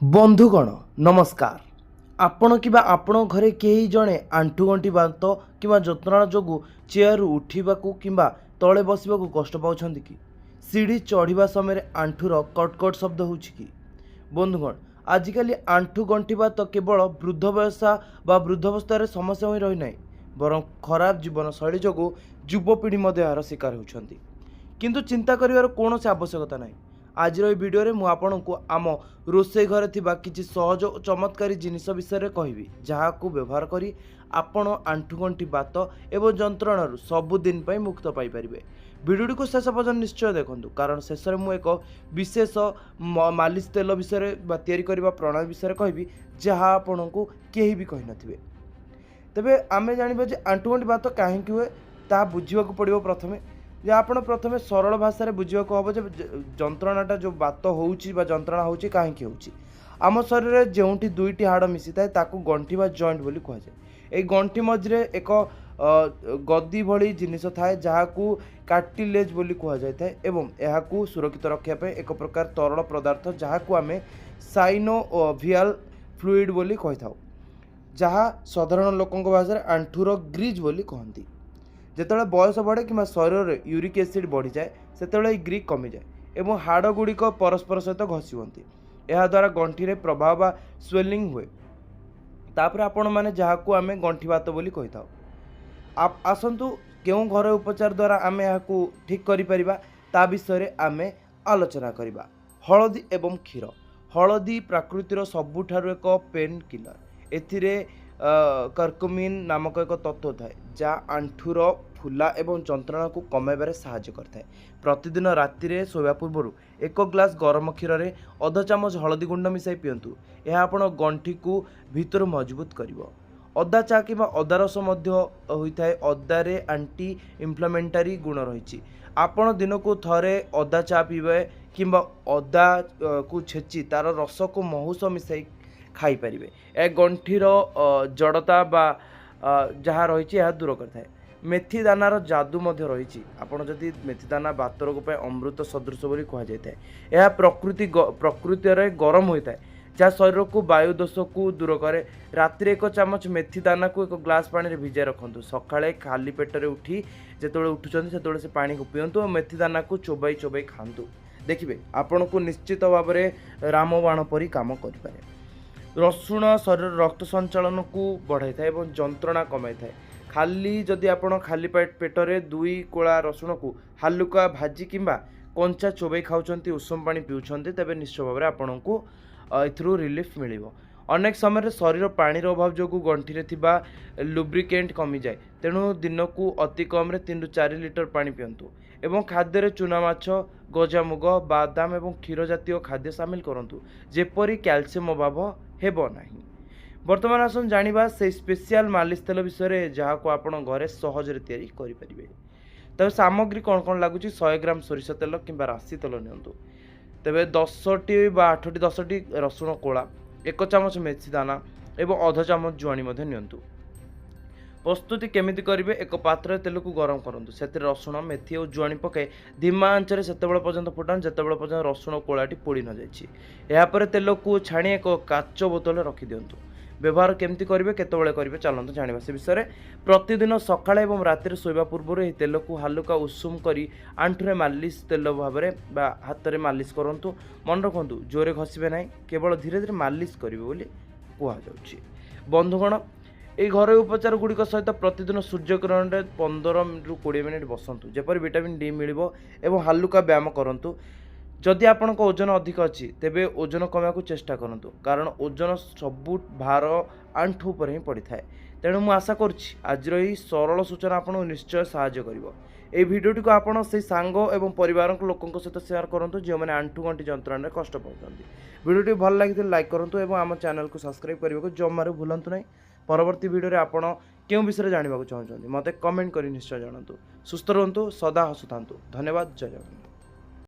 बंधुगण नमस्कार। आपण कि आपण घरे कई जड़े आंठुगंठी बात कि जंत्रणा जो चेयर उठा कि तले बसवा कष्ट पाँच कि सीढ़ी चढ़ा समय आंठुर कटकट शब्द हो कि बंधुगण आजिकल आंठु गंठी बात केवल वृद्ध बयस वृद्धावस्था समस्या हो रही ना बर खराब जीवन शैली जो युवपीढ़ी यार शिकार होती किंतु चिंता कर कौन आवश्यकता ना। आज भिडियो मु आपन को आम रोसे घर थिबा किछि सहज और चमत्कारी जिनिस विषय कहबी जहाँ को व्यवहार करी आपण आंठुगंठी बात एवं जंत्रणा सबुदिन मुक्त पाई परिबे। भिडियो को शेष पर्यंत निश्चय देखंतु कारण शेष में मु एक विशेष मालिश तेल विषय तैयारी करबा प्रणाली विषय कहबी जहाँ आपण को केही भी कहि नथिबे। तबे आमे जानिबा जे आंठुगंठी बात काहे हुए ता बुझिबा को पड़िबो। प्रथमे सरल भाषा रे बुझिबा को हबो जे जंत्रणाटा जो बात होउची बा जंत्रणा होउची काहेकि होउची। आम शरीर रे जेउंठी दुईटी हाड़ मिसी थाए ताकू गंठी बा जॉइंट बोली कहा जाए। ए गंठी मझरे एक गद्दी भली जिनिस थाए जहाकू कार्टिलेज बोली कहा जाए थाए एवं एहाकू सुरक्षित रखिया पे एक प्रकार तरल पदार्थ जहाकू आमे साइनोवियल फ्लूइड बोली कहि थाउ जहाँ साधारण लोकंक भाषा रे आंठुर ग्रीज बोली कहती। जिते बयस बढ़े कि शरीर में यूरिक एसिड बढ़ी जाए से ग्रीक कमी जाए एवं हाड़ गुड़िक परस्पर सहित घसी हुंती। यह द्वारा गंठी रे प्रभाव बा स्वेलिंग हुए तापर आपण माने जहाकू आमे गंठी बात बोली कहि थाउ। आसंतु केउं घर उपचार द्वारा आमे याकू ठीक करि परिबा ता विषय आमे आलोचना करिबा। हळदी एवं क्षीर। हळदी प्रकृतिर सबुठारु एक पेन किलर। एथिरे कर्कुमिन नामक एक तत्व थाए जहाँ आंठुर फुला एवं जंत्रणा को कमाइबारे साहाय्य करता। प्रतिदिन राति शोवा पूर्व एक ग्लास गरम क्षीर में अध चामच हलदी गुंड मिसाई पिंतु। यह आपण गंठी को भीतर मजबूत करिवो। अदा चा कि अदा रस होता है। अदारे एंटी इन्फ्लेमेटरी गुण रही। आपण दिन को थरे अदा चा पीबे कि अदा को छेची तार रस को महू सह मिसाई खाई पारिबे। ए गंठीर जड़ता बा जहाँ रही दूर करता। मेथी दानार जादू रही। आपड़ जदि मेथी दाना बात रोग अमृत सदृश बोली कह जाए। यह प्रकृति गरम होता है जहाँ शरीर को वायु दोष को दूर करे। राति एक चामच मेथी दाना को एक ग्लास पानी भिजाई रखु। सकाଳେ खाली पेटर उठी जिते उठुं से पानी को पींतु और मेथी दाना को चोबाई चोबाई खातु। देखिए आपण को निश्चित भाव में रामबाण परी काम करें। रसुण शरीर रक्त संचालन को बढ़ाई था और जंत्रणा कमाई था। खाली जदि आपण खाली पेटरे दुई कोला रसुण को हालुका भाजी किंबा कंचा चोबई खाऊंती उषुम पानी पिउछंती तेबे निश्चय भाव में आपण को एथरू रिलीफ मिलिबो। अनेक समय शरीर पानीर अभाव जो गंठी रे थिबा लुब्रिकेंट कमी जाए तेणु दिन को अति कम 3 ରୁ 4 लिटर पानी पिंतु एवं खाद्य चूना माछ गजामुग बादाम एवं क्षीर जातीय खाद्य सामिल करंतु जेपरी कैल्शियम अभाव हेबो नाही। वर्तमान आसन जानिबा से स्पेशल मालिश तेल विषय जहाँ को आपण घरे सहज रे तैयारी करि परिबे। तबे सामग्री कौन कौन लागुची 100 ग्राम सोरिष तेल किंबा राशि तेल नियंतु। तबे 10टी बा 8टी 10टी रसुण कोला 1 चामच मेथी दाना एवं अध चामच जुआणी मध्य नियंतु। प्रस्तुति केमिति करिवे एक पात्र तेल को गरम करंतु से रसुण मेथी और जुआणी पकाई धीमा आंचरे सेतेबेले पर्यंत फुटान जेतेबेले पर्यंत रसुण कोलाटी पोड़ी न जाइछि। यापर तेल को छाणी एक काच बोतल रखि दियंतु। व्यवहार केमती करेंगे केतबेले करेंगे चलते जाना से विषय। प्रतिदिन सकाळे एवं रातिर शोवा पूर्व यह तेल को हालुका उषुम करी आंठुरे मालिश तेल भाव में हाथ में मालिश करूँ। मन रखु जोरे घसबे ना केवल धीरे धीरे मालिश करेंगे बोली कहुच्छी। बंधुगण ये घरोई उपचार गुड़िक सहित प्रतिदिन सूर्यकिरण 15 ରୁ 20 मिनिट बसतु जेपरी विटामिन डी मिल एवं हालुका व्यायाम करूँ। जदि आपण ओजन अधिक अच्छी तेबे ओजन कमाया को चेष्टा करंतु कारण ओजन सबु भार आंठू उपर ही पड़ी थाए। तेणु मु आशा करुच्ची आज सरल सूचना आपको निश्चय साहाय्य करिवो। ए भिडियोटी को आपण से सांग एवं परिवार लोकों सहित शेयर करूँ जो मैंने आंठू गंठी जंत्रणा कष्ट पाते। भिडियोटी भल लगी लाइक करूँ और आम चैनल को सब्सक्राइब करने को जमारू भूलु ना। परवर्ती भिडियो आपण क्यों विषय जानवा चाहते मत कमेंट कर निश्चय जानतु। सुस्थ रुहतु सदा हसुता। धन्यवाद। जय जगन्नाथ।